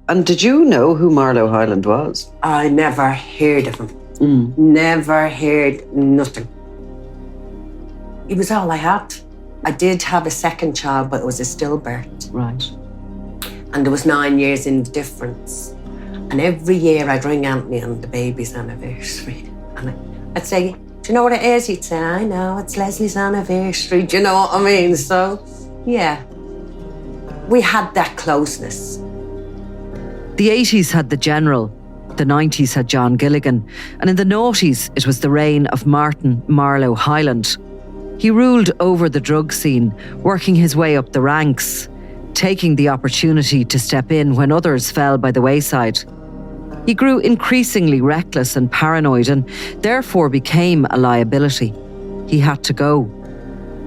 And did you know who Marlo Highland was? I never heard of him. Never heard nothing. He was all I had. I did have a second child, but it was a stillbirth. Right. And there was 9 years in the difference. And every year I'd ring Anthony on the baby's anniversary. And I'd say, do you know what it is? He'd say, I know, it's Leslie's anniversary. Do you know what I mean? So, yeah, we had that closeness. The 80s had the General, the 90s had John Gilligan, and in the noughties it was the reign of Martin Marlo Highland. He ruled over the drug scene, working his way up the ranks, taking the opportunity to step in when others fell by the wayside. He grew increasingly reckless and paranoid and therefore became a liability. He had to go.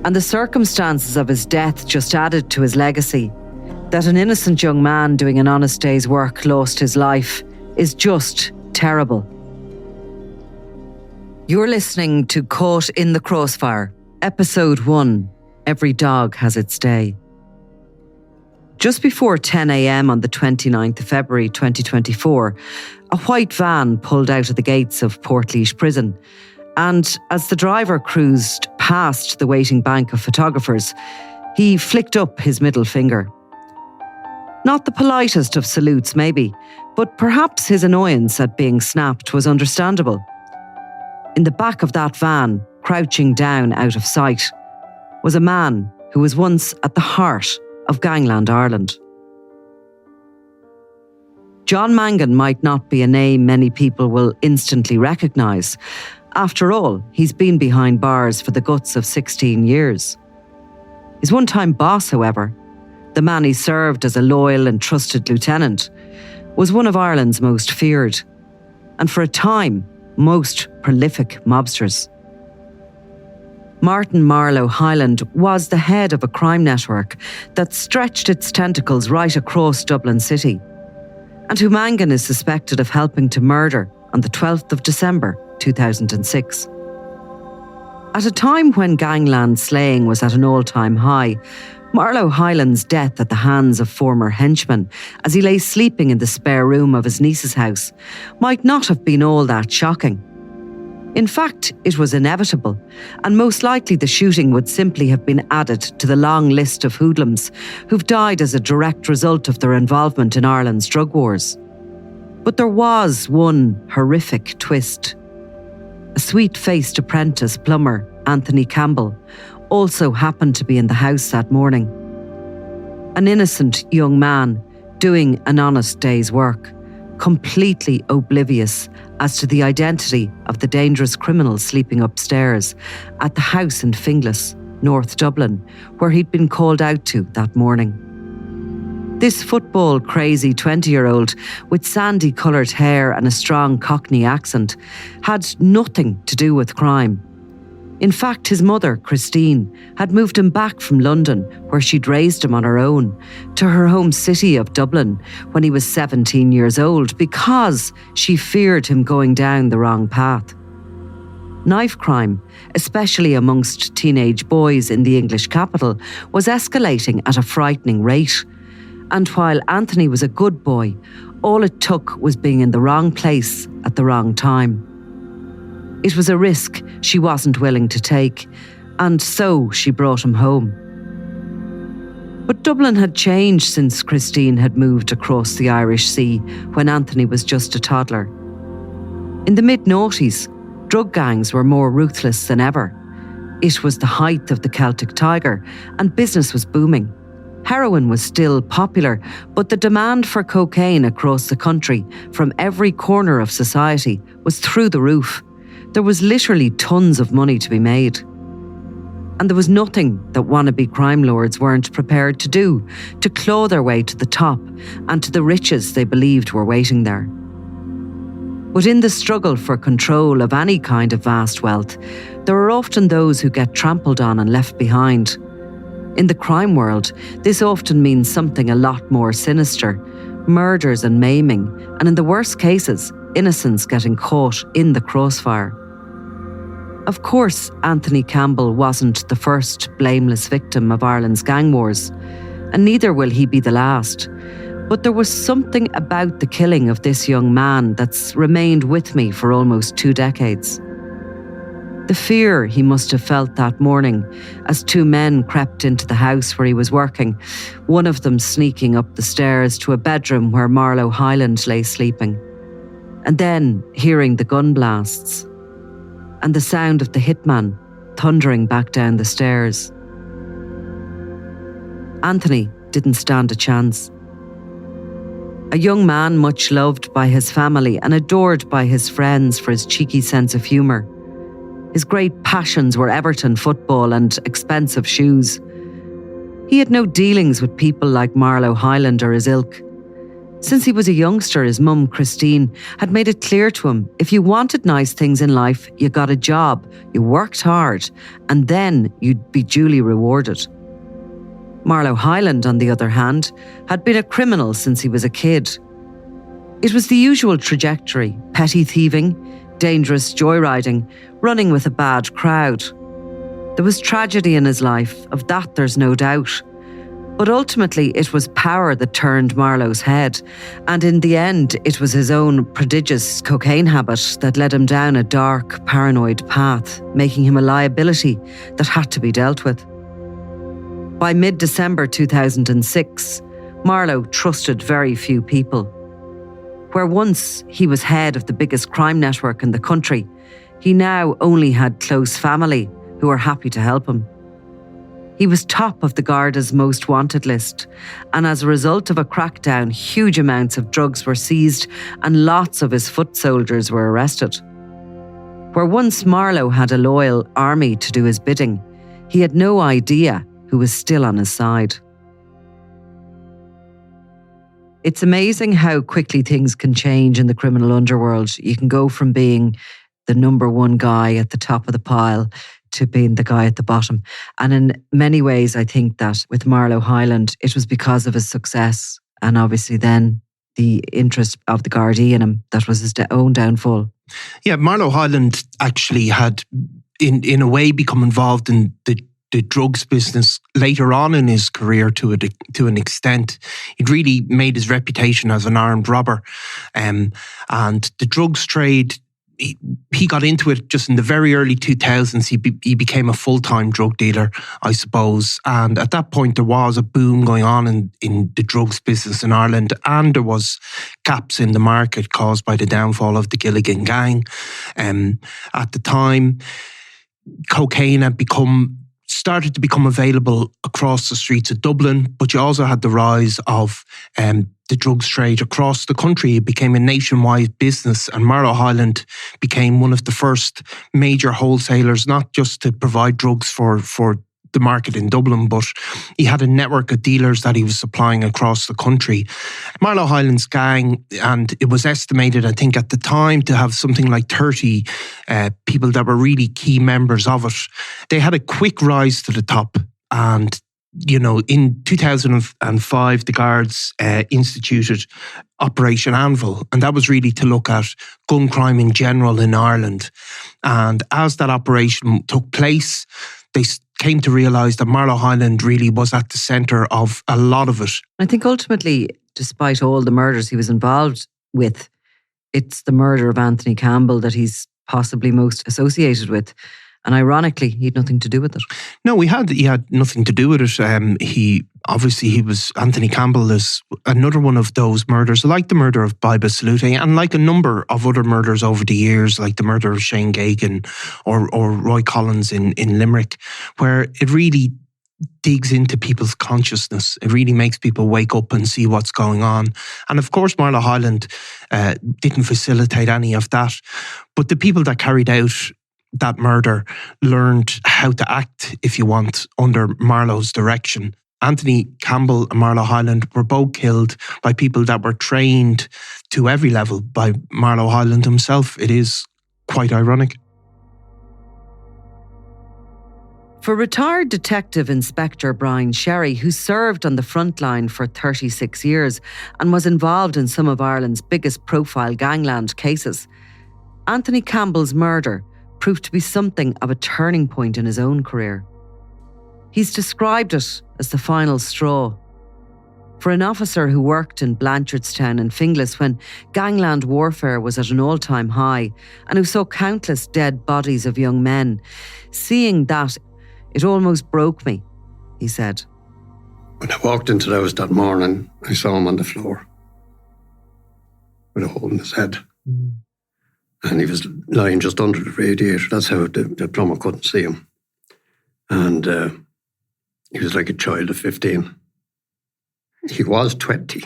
And the circumstances of his death just added to his legacy. That an innocent young man doing an honest day's work lost his life is just terrible. You're listening to Caught in the Crossfire, Episode 1, Every Dog Has Its Day. Just before 10 a.m. on the 29th of February 2024, a white van pulled out of the gates of Portlaoise Prison, and as the driver cruised past the waiting bank of photographers, he flicked up his middle finger. Not the politest of salutes, maybe, but perhaps his annoyance at being snapped was understandable. In the back of that van, crouching down out of sight, was a man who was once at the heart of gangland Ireland. John Mangan might not be a name many people will instantly recognise. After all, he's been behind bars for the guts of 16 years. His one-time boss, however, the man he served as a loyal and trusted lieutenant, was one of Ireland's most feared, and for a time, most prolific mobsters. Martin Marlo Highland was the head of a crime network that stretched its tentacles right across Dublin City, and who Mangan is suspected of helping to murder on the 12th of December 2006. At a time when gangland slaying was at an all-time high, Marlo Highland's death at the hands of former henchmen as he lay sleeping in the spare room of his niece's house might not have been all that shocking. In fact, it was inevitable, and most likely the shooting would simply have been added to the long list of hoodlums who've died as a direct result of their involvement in Ireland's drug wars. But there was one horrific twist. A sweet-faced apprentice plumber, Anthony Campbell, also happened to be in the house that morning. An innocent young man doing an honest day's work, completely oblivious as to the identity of the dangerous criminal sleeping upstairs at the house in Finglas, North Dublin, where he'd been called out to that morning. This football-crazy 20-year-old with sandy-coloured hair and a strong Cockney accent had nothing to do with crime. In fact, his mother, Christine, had moved him back from London, where she'd raised him on her own, to her home city of Dublin when he was 17 years old because she feared him going down the wrong path. Knife crime, especially amongst teenage boys in the English capital, was escalating at a frightening rate. And while Anthony was a good boy, all it took was being in the wrong place at the wrong time. It was a risk she wasn't willing to take, and so she brought him home. But Dublin had changed since Christine had moved across the Irish Sea when Anthony was just a toddler. In the mid-noughties, drug gangs were more ruthless than ever. It was the height of the Celtic Tiger, and business was booming. Heroin was still popular, but the demand for cocaine across the country, from every corner of society, was through the roof. There was literally tons of money to be made. And there was nothing that wannabe crime lords weren't prepared to do to claw their way to the top and to the riches they believed were waiting there. But in the struggle for control of any kind of vast wealth, there are often those who get trampled on and left behind. In the crime world, this often means something a lot more sinister: murders and maiming, and in the worst cases, innocents getting caught in the crossfire. Of course, Anthony Campbell wasn't the first blameless victim of Ireland's gang wars, and neither will he be the last. But there was something about the killing of this young man that's remained with me for almost 2 decades. The fear he must have felt that morning as 2 men crept into the house where he was working, one of them sneaking up the stairs to a bedroom where Marlo Highland lay sleeping. And then hearing the gun blasts and the sound of the hitman thundering back down the stairs. Anthony didn't stand a chance. A young man much loved by his family and adored by his friends for his cheeky sense of humour. His great passions were Everton football and expensive shoes. He had no dealings with people like Marlo Highland or his ilk. Since he was a youngster, his mum, Christine, had made it clear to him, if you wanted nice things in life, you got a job, you worked hard, and then you'd be duly rewarded. Marlo Highland, on the other hand, had been a criminal since he was a kid. It was the usual trajectory: petty thieving, dangerous joyriding, running with a bad crowd. There was tragedy in his life, of that there's no doubt. But ultimately it was power that turned Marlo's head, and in the end it was his own prodigious cocaine habit that led him down a dark, paranoid path, making him a liability that had to be dealt with. By mid-December 2006, Marlo trusted very few people. Where once he was head of the biggest crime network in the country, he now only had close family who were happy to help him. He was top of the Garda's most wanted list, and as a result of a crackdown, huge amounts of drugs were seized and lots of his foot soldiers were arrested. Where once Marlo had a loyal army to do his bidding, he had no idea who was still on his side. It's amazing how quickly things can change in the criminal underworld. You can go from being the number one guy at the top of the pile to being the guy at the bottom. And in many ways, I think that with Marlo Highland, it was because of his success and obviously then the interest of the Gardaí in him that was his own downfall. Yeah, Marlo Highland actually had, in a way, become involved in the drugs business later on in his career to an extent. It really made his reputation as an armed robber. And the drugs trade, he got into it just in the very early 2000s. He became a full-time drug dealer, I suppose. And at that point, there was a boom going on in the drugs business in Ireland, and there was gaps in the market caused by the downfall of the Gilligan gang. At the time, cocaine had started to become available across the streets of Dublin, but you also had the rise of the drugs trade across the country. It became a nationwide business, and Marlo Highland became one of the first major wholesalers, not just to provide drugs for the market in Dublin, but he had a network of dealers that he was supplying across the country. Marlo Highland's gang, and it was estimated, I think at the time, to have something like 30 people that were really key members of it. They had a quick rise to the top, and in 2005, the Guards instituted Operation Anvil, and that was really to look at gun crime in general in Ireland. And as that operation took place, they came to realise that Marlo Highland really was at the centre of a lot of it. I think ultimately, despite all the murders he was involved with, it's the murder of Anthony Campbell that he's possibly most associated with. And ironically, he had nothing to do with it. No, he had nothing to do with it. Anthony Campbell is another one of those murders, like the murder of Biba Salute, and like a number of other murders over the years, like the murder of Shane Gagan or Roy Collins in Limerick, where it really digs into people's consciousness. It really makes people wake up and see what's going on. And of course, Marlo Highland didn't facilitate any of that. But the people that carried out that murder learned how to act, if you want, under Marlo's direction. Anthony Campbell and Marlo Highland were both killed by people that were trained to every level by Marlo Highland himself. It is quite ironic. For retired Detective Inspector Brian Sherry, who served on the front line for 36 years and was involved in some of Ireland's biggest profile gangland cases, Anthony Campbell's murder proved to be something of a turning point in his own career. He's described it as the final straw. For an officer who worked in Blanchardstown and Finglas when gangland warfare was at an all-time high and who saw countless dead bodies of young men, seeing that, it almost broke me, he said. When I walked into the house that morning, I saw him on the floor with a hole in his head. And he was lying just under the radiator. That's how the plumber couldn't see him. And he was like a child of 15. He was 20,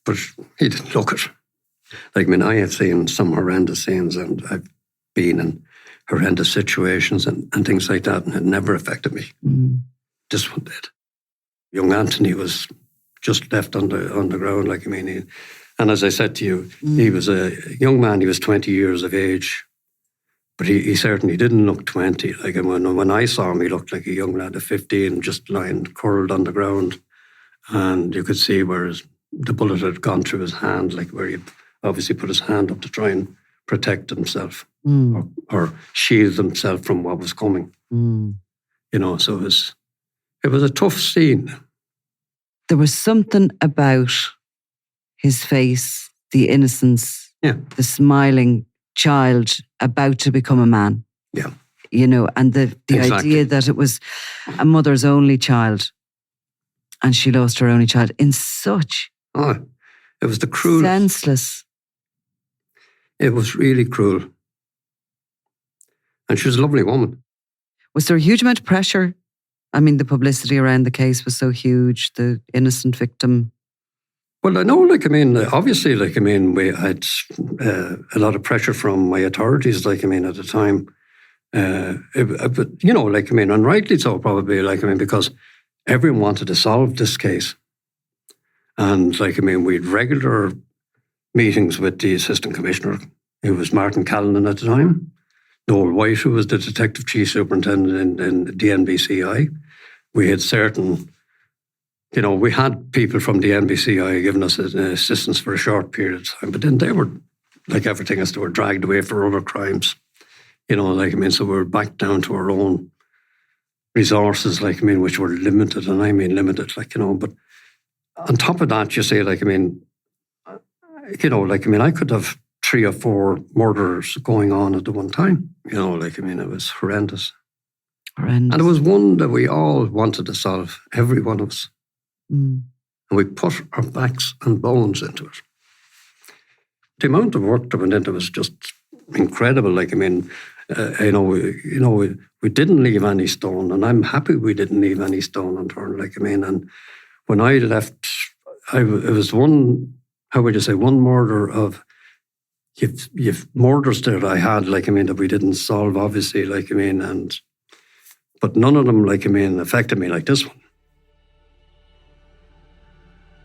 but he didn't look it. Like, I mean, I have seen some horrendous scenes and I've been in horrendous situations and things like that, and it never affected me. This one did. Young Anthony was just left on the ground, like, I mean, and as I said to you, he was a young man, he was 20 years of age, but he certainly didn't look 20. Like, when I saw him, he looked like a young lad of 15, just lying curled on the ground. And you could see where the bullet had gone through his hand, like where he obviously put his hand up to try and protect himself or shield himself from what was coming. You know, so it was a tough scene. There was something about his face, the innocence, the smiling child about to become a man. Yeah. You know, and the Exactly. idea that it was a mother's only child and she lost her only child in such it was the cruel. senseless. It was really cruel. And she was a lovely woman. Was there a huge amount of pressure? I mean, the publicity around the case was so huge, the innocent victim. Well, I know, like, I mean, obviously, like, I mean, we had a lot of pressure from my authorities, like, I mean, at the time. But, you know, like, I mean, and rightly so, probably, like, I mean, because everyone wanted to solve this case. And, like, I mean, we had regular meetings with the Assistant Commissioner, who was Martin Callanan at the time, Noel White, who was the Detective Chief Superintendent in the NBCI. We had certain, you know, we had people from the NBCI giving us assistance for a short period of time, but then they were, like everything else, they were dragged away for other crimes. You know, like, I mean, so we were back down to our own resources, like, I mean, which were limited, and I mean limited, like, you know, but on top of that, you say, like, I mean, you know, like, I mean, I could have 3 or 4 murders going on at the one time, you know, like, I mean, it was horrendous. And it was one that we all wanted to solve, every one of us. And we put our backs and bones into it. The amount of work that went into it was just incredible. Like, I mean, you know, we didn't leave any stone, and I'm happy we didn't leave any stone unturned. Like, I mean, and when I left, it was one, how would you say, one murder of, you've murders that I had, like, I mean, that we didn't solve, obviously, like, I mean, but none of them, like, I mean, affected me like this one.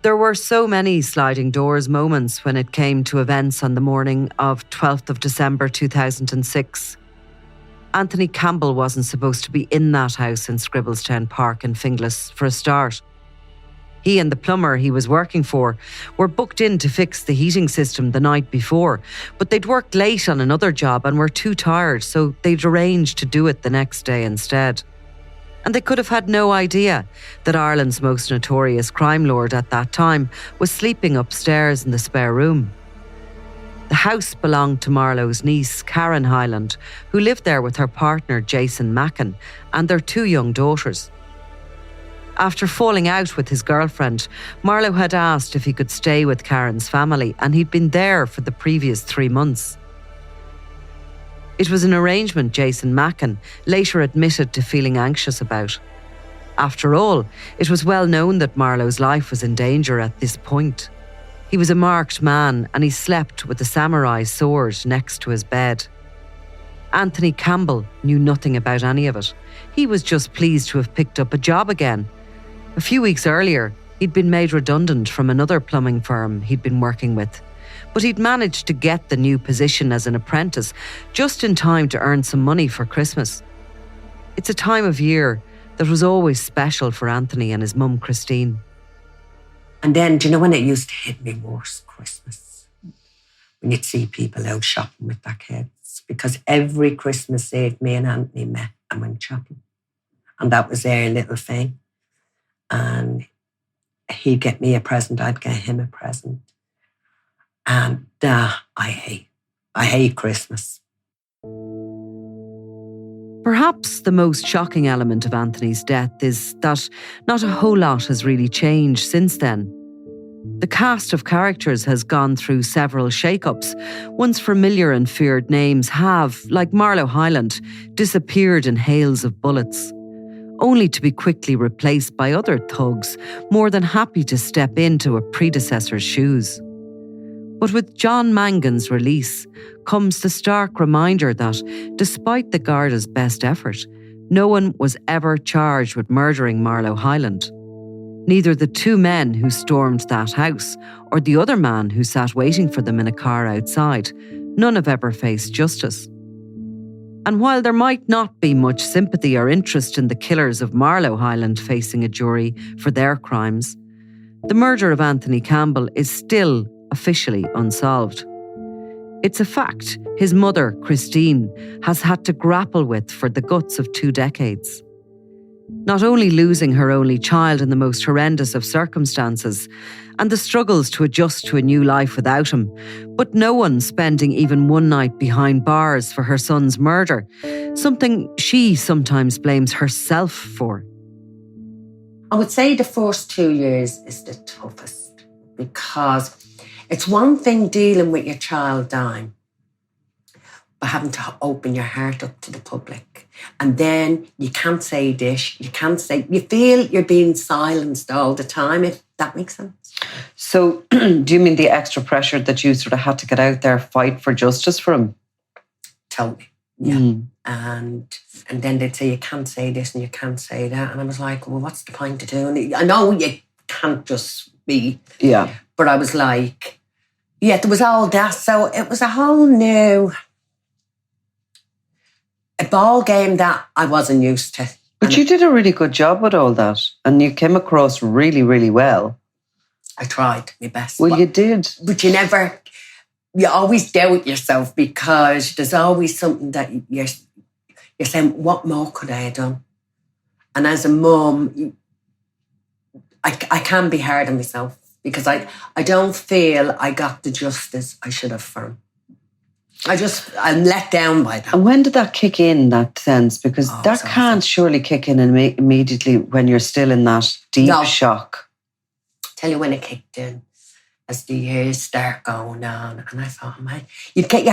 There were so many sliding doors moments when it came to events on the morning of 12th of December 2006. Anthony Campbell wasn't supposed to be in that house in Scribbletown Park in Finglas for a start. He and the plumber he was working for were booked in to fix the heating system the night before, but they'd worked late on another job and were too tired, so they'd arranged to do it the next day instead. And they could have had no idea that Ireland's most notorious crime lord at that time was sleeping upstairs in the spare room. The house belonged to Marlo's niece, Karen Highland, who lived there with her partner, Jason Mackin, and their 2 young daughters. After falling out with his girlfriend, Marlo had asked if he could stay with Karen's family, and he'd been there for the previous 3 months. It was an arrangement Jason Mackin later admitted to feeling anxious about. After all, it was well known that Marlo's life was in danger at this point. He was a marked man and he slept with a samurai sword next to his bed. Anthony Campbell knew nothing about any of it. He was just pleased to have picked up a job again. A few weeks earlier, he'd been made redundant from another plumbing firm he'd been working with. But he'd managed to get the new position as an apprentice just in time to earn some money for Christmas. It's a time of year that was always special for Anthony and his mum, Christine. And then, do you know when it used to hit me worse? Christmas. When you'd see people out shopping with their kids. Because every Christmas Eve, me and Anthony met and went shopping. And that was their little thing. And he'd get me a present, I'd get him a present. And I hate Christmas. Perhaps the most shocking element of Anthony's death is that not a whole lot has really changed since then. The cast of characters has gone through several shake-ups. Once familiar and feared names have, like Marlo Highland, disappeared in hails of bullets, only to be quickly replaced by other thugs more than happy to step into a predecessor's shoes. But with John Mangan's release comes the stark reminder that, despite the Garda's best effort, no one was ever charged with murdering Marlo Highland. Neither the two men who stormed that house or the other man who sat waiting for them in a car outside, none have ever faced justice. And while there might not be much sympathy or interest in the killers of Marlo Highland facing a jury for their crimes, the murder of Anthony Campbell is still officially unsolved. It's a fact his mother, Christine, has had to grapple with for the guts of 2 decades. Not only losing her only child in the most horrendous of circumstances and the struggles to adjust to a new life without him, but no one spending even one night behind bars for her son's murder, something she sometimes blames herself for. I would say the first 2 years is the toughest, because it's one thing dealing with your child dying, but having to open your heart up to the public. And then you can't say this, you feel you're being silenced all the time, if that makes sense. So do you mean the extra pressure that you sort of had to get out there, fight for justice for him? Totally, yeah. And then they'd say, you can't say this and you can't say that. And I was like, well, what's the point of doing it? I know you can't just be. Yeah. But I was like, yeah, there was all that. So it was a whole new ball game that I wasn't used to. But you did a really good job with all that. And you came across really, really well. I tried my best. Well, you did. But you always doubt yourself, because there's always something that you're saying, what more could I have done? And as a mum, I can be hard on myself, because I don't feel I got the justice I should have for him. I'm let down by that. And when did that kick in, that sense? Because that can't surely kick in immediately when you're still in that deep shock. Tell you when it kicked in, as the years start going on. And I thought, man, you'd get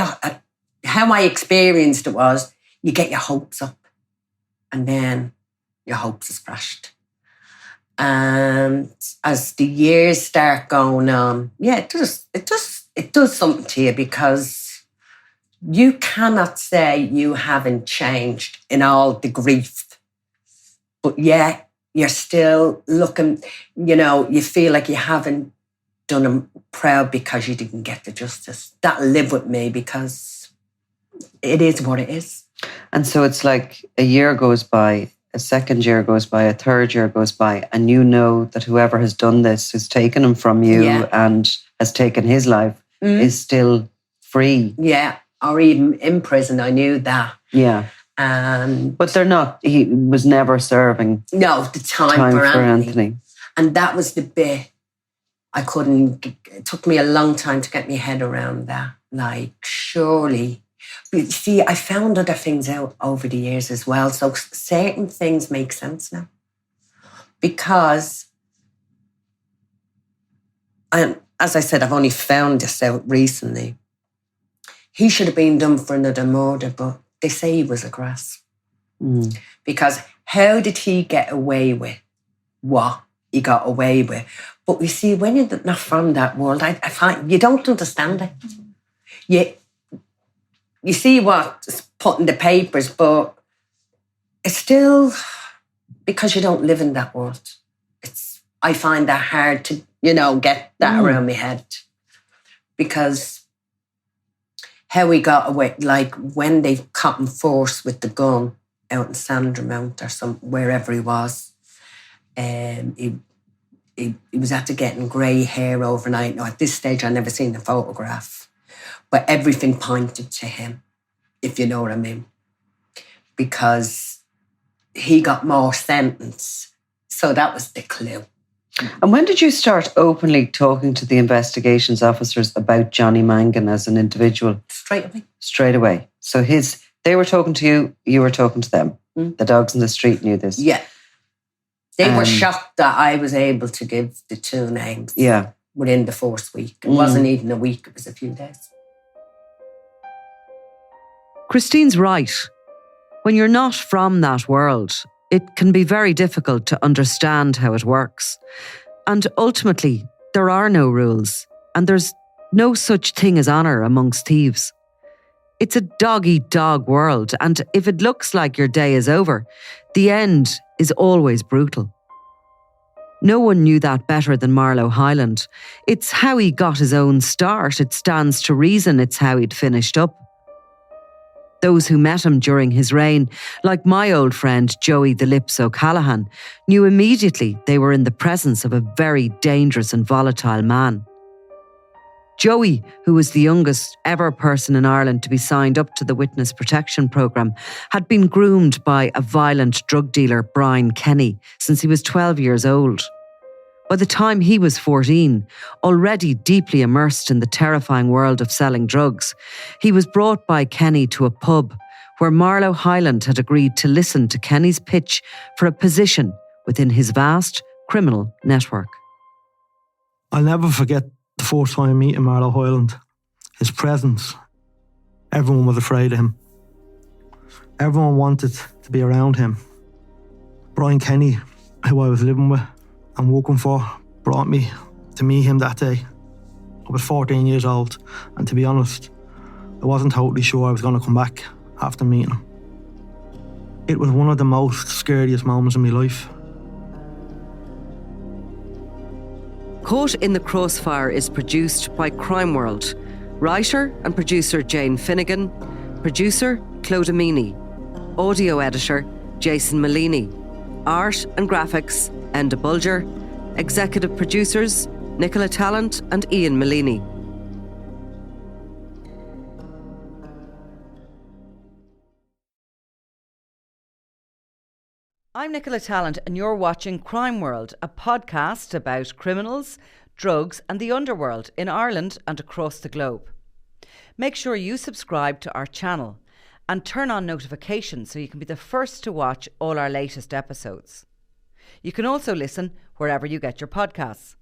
how I experienced it was, you get your hopes up, and then your hopes is crushed. And as the years start going on, yeah, it does something to you, because you cannot say you haven't changed in all the grief, but yeah, you're still looking, you feel like you haven't done him proud because you didn't get the justice. That'll live with me, because it is what it is. And so it's like a year goes by, a second year goes by, a third year goes by, and you know that whoever has done this, has taken him from you and has taken his life, is still free. Yeah. Or even in prison, I knew that. Yeah. But they're not, he was never serving. No, the time for Anthony. And that was the bit it took me a long time to get my head around that. Like, surely. But see, I found other things out over the years as well. So certain things make sense now. Because, as I said, I've only found this out recently. He should have been done for another murder, but they say he was a grass. Because how did he get away with what he got away with? But you see, when you're not from that world, I find you don't understand it. You see what's put in the papers, but it's still, because you don't live in that world. I find that hard to, get that around my head. Because how he got away, like when they caught him forced with the gun out in Sandramount or wherever he was, he was after getting grey hair overnight. Now, at this stage, I'd never seen the photograph, but everything pointed to him, if you know what I mean, because he got more sentence. So that was the clue. And when did you start openly talking to the investigations officers about Johnny Mangan as an individual? Straight away. Straight away. So they were talking to you, you were talking to them. The dogs in the street knew this. Yeah. They were shocked that I was able to give the two names within the first week. It wasn't even a week, it was a few days. Christine's right. When you're not from that world, it can be very difficult to understand how it works. And ultimately, there are no rules, and there's no such thing as honour amongst thieves. It's a dog-eat-dog world, and if it looks like your day is over, the end is always brutal. No one knew that better than Marlo Highland. It's how he got his own start. It stands to reason it's how he'd finished up. Those who met him during his reign, like my old friend Joey the Lips O'Callaghan, knew immediately they were in the presence of a very dangerous and volatile man. Joey, who was the youngest ever person in Ireland to be signed up to the Witness Protection Programme, had been groomed by a violent drug dealer, Brian Kenny, since he was 12 years old. By the time he was 14, already deeply immersed in the terrifying world of selling drugs, he was brought by Kenny to a pub where Marlo Highland had agreed to listen to Kenny's pitch for a position within his vast criminal network. I'll never forget the first time meeting Marlo Highland. His presence. Everyone was afraid of him. Everyone wanted to be around him. Brian Kenny, who I was living with and working for, brought me to meet him that day. I was 14 years old, and to be honest, I wasn't totally sure I was going to come back after meeting him. It was one of the most scariest moments in my life. Caught in the Crossfire is produced by Crime World. Writer and producer Jane Finnegan. Producer Claude Amini. Audio editor Jason Malini. Art and graphics Enda Bulger. Executive producers Nicola Tallant and Ian Malini. I'm Nicola Tallant and you're watching Crime World, a podcast about criminals, drugs and the underworld in Ireland and across the globe. Make sure you subscribe to our channel and turn on notifications so you can be the first to watch all our latest episodes. You can also listen wherever you get your podcasts.